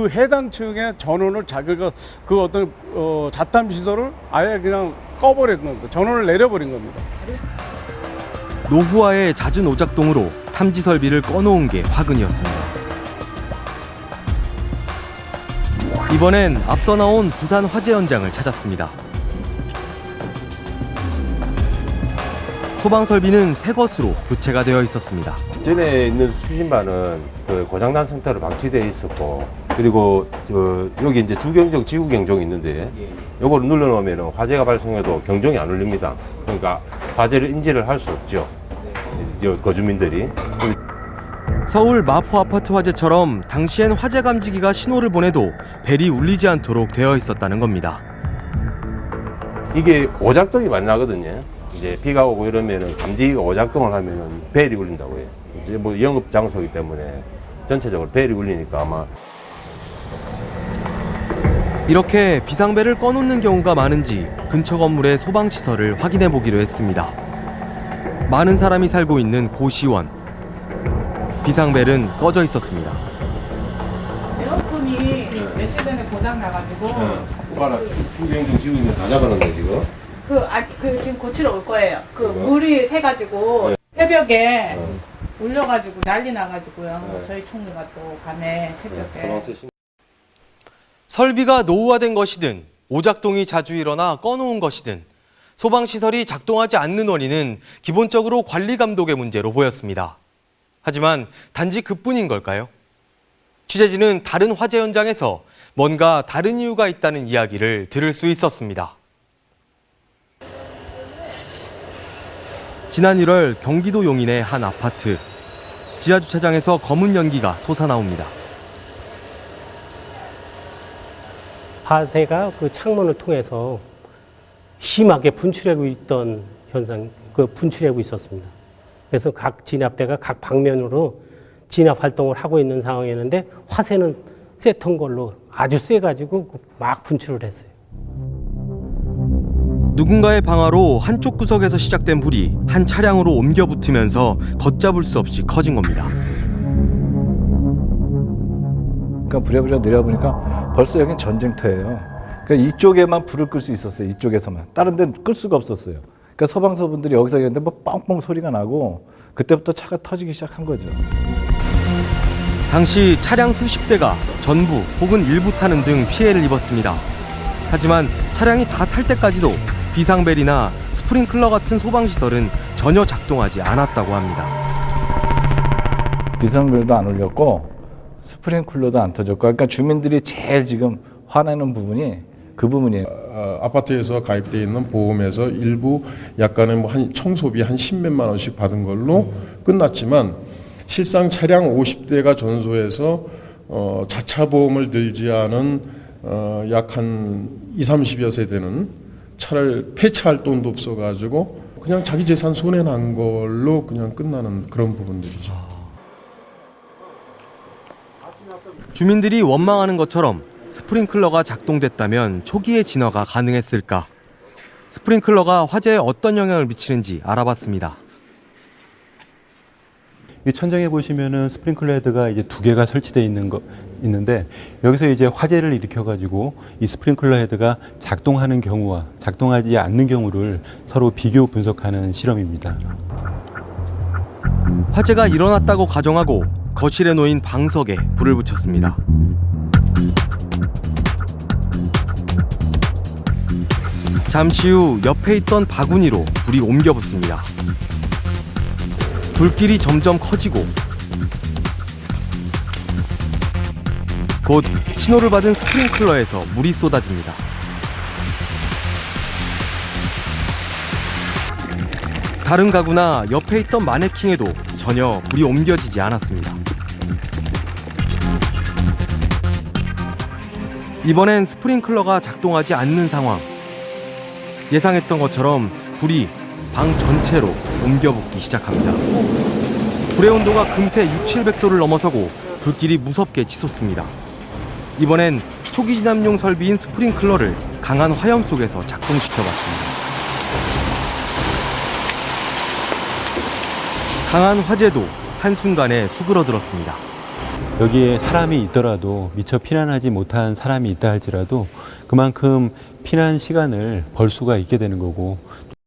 그 해당 층의 전원을 그 어떤 잡담 시설을 아예 그냥 꺼버린 겁니다. 전원을 내려버린 겁니다. 노후화의 잦은 오작동으로 탐지 설비를 꺼놓은 게 화근이었습니다. 이번엔 앞서 나온 부산 화재 현장을 찾았습니다. 소방 설비는 새 것으로 교체가 되어 있었습니다. 전에 있는 수신반은 그 고장난 상태로 방치되어 있었고, 그리고 여기 이제 주경종, 지구경종이 있는데 요거를 눌러놓으면 화재가 발생해도 경종이 안 울립니다. 그러니까 화재를 인지를 할 수 없죠. 거주민들이. 서울 마포 아파트 화재처럼 당시엔 화재 감지기가 신호를 보내도 벨이 울리지 않도록 되어 있었다는 겁니다. 이게 오작동이 많이 나거든요. 이제 비가 오고 이러면은 감지기가 오작동을 하면은 벨이 울린다고 해요. 이제 뭐 영업 장소이기 때문에 전체적으로 벨이 울리니까 아마. 이렇게 비상벨을 꺼놓는 경우가 많은지 근처 건물의 소방 시설을 확인해 보기로 했습니다. 많은 사람이 살고 있는 고시원. 비상벨은 꺼져 있었습니다. 에어컨이 며칠 전에 고장 나가지고 봐라, 주경종, 지구경종 다 잡아놨네 지금. 지금 고치러 올 거예요. 물이 새가지고 새벽에 울려가지고 난리 나가지고요. 저희 총무가 또 밤에 새벽에. 설비가 노후화된 것이든 오작동이 자주 일어나 꺼놓은 것이든 소방시설이 작동하지 않는 원인은 기본적으로 관리 감독의 문제로 보였습니다. 하지만 단지 그뿐인 걸까요? 취재진은 다른 화재 현장에서 뭔가 다른 이유가 있다는 이야기를 들을 수 있었습니다. 지난 1월 경기도 용인의 한 아파트. 지하주차장에서 검은 연기가 솟아나옵니다. 화재가 그 창문을 통해서 심하게 분출하고 있던 현상, 분출하고 있었습니다. 그래서 각 진압대가 각 방면으로 진압 활동을 하고 있는 상황이었는데 화재는 셌던 걸로 아주 세가지고 막 분출을 했어요. 누군가의 방화로 한쪽 구석에서 시작된 불이 한 차량으로 옮겨 붙으면서 걷잡을 수 없이 커진 겁니다. 그러니까 부랴부랴 내려보니까 벌써 여긴 전쟁터예요. 그러니까 이쪽에만 불을 끌 수 있었어요. 이쪽에서만. 다른 데는 끌 수가 없었어요. 그러니까 소방서분들이 여기서 있는데 뭐 뻥뻥 소리가 나고 그때부터 차가 터지기 시작한 거죠. 당시 차량 수십 대가 전부 혹은 일부 타는 등 피해를 입었습니다. 하지만 차량이 다 탈 때까지도 비상벨이나 스프링클러 같은 소방시설은 전혀 작동하지 않았다고 합니다. 비상벨도 안 울렸고 스프링클러도 안 터졌고, 그러니까 주민들이 제일 지금 화내는 부분이 그 부분이에요. 아파트에서 가입되어 있는 보험에서 일부 약간의 뭐 청소비 한 10몇만 원씩 받은 걸로 끝났지만 실상 차량 50대가 전소해서 자차 보험을 들지 않은 약 한 20, 30여 세대는 차를 폐차할 돈도 없어가지고 그냥 자기 재산 손해난 걸로 그냥 끝나는 그런 부분들이죠. 주민들이 원망하는 것처럼 스프링클러가 작동됐다면 초기의 진화가 가능했을까? 스프링클러가 화재에 어떤 영향을 미치는지 알아봤습니다. 이 천장에 보시면은 스프링클러 헤드가 이제 2개가 설치되어 있는데 여기서 이제 화재를 일으켜가지고 이 스프링클러 헤드가 작동하는 경우와 작동하지 않는 경우를 서로 비교 분석하는 실험입니다. 화재가 일어났다고 가정하고 거실에 놓인 방석에 불을 붙였습니다. 잠시 후 옆에 있던 바구니로 불이 옮겨 붙습니다. 불길이 점점 커지고 곧 신호를 받은 스프링클러에서 물이 쏟아집니다. 다른 가구나 옆에 있던 마네킹에도 전혀 불이 옮겨지지 않았습니다. 이번엔 스프링클러가 작동하지 않는 상황. 예상했던 것처럼 불이 방 전체로 옮겨붙기 시작합니다. 불의 온도가 금세 600~700도를 넘어서고 불길이 무섭게 치솟습니다. 이번엔 초기 진압용 설비인 스프링클러를 강한 화염 속에서 작동시켜봤습니다. 강한 화재도 한순간에 수그러들었습니다. 여기에 사람이 있더라도 미처 피난하지 못한 사람이 있다 할지라도 그만큼 피난 시간을 벌 수가 있게 되는 거고